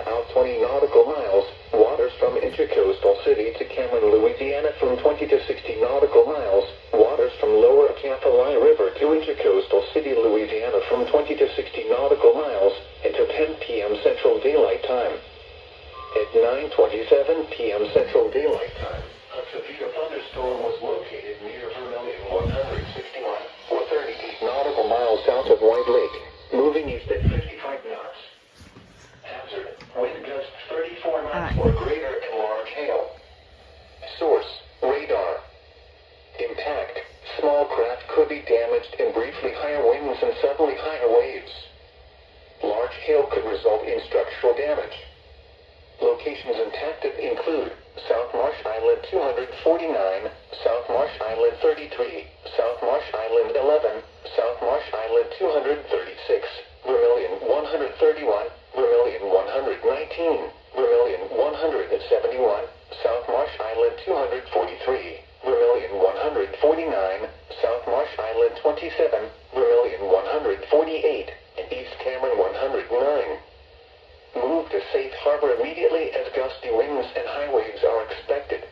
out 20 nautical miles. Waters from Intracoastal City to Cameron, Louisiana from 20 to 60 nautical miles. Waters from Lower Atchafalaya River to Intracoastal City, Louisiana from 20 to 60 nautical miles until 10 p.m. Central Daylight Time. At 9:27 p.m. Central Daylight Time, a severe thunderstorm was located near Vermilion 161, or 38 nautical miles south of White Lake, moving east at 55 knots. Hazard, wind gusts 34 knots or greater and large hail. Source, radar. Impact, small craft could be damaged in briefly higher winds and suddenly higher waves. Large hail could result in structural damage. Locations impacted include South Marsh Island 249, South Marsh Island 33, South Marsh Island 11, South Marsh Island 236, Vermilion 131, Vermilion 119, Vermilion 171, South Marsh Island 243, Vermilion 149, South Marsh Island 27, Vermilion 148, and East Cameron 109. Move to safe harbor immediately as gusty winds and high waves are expected.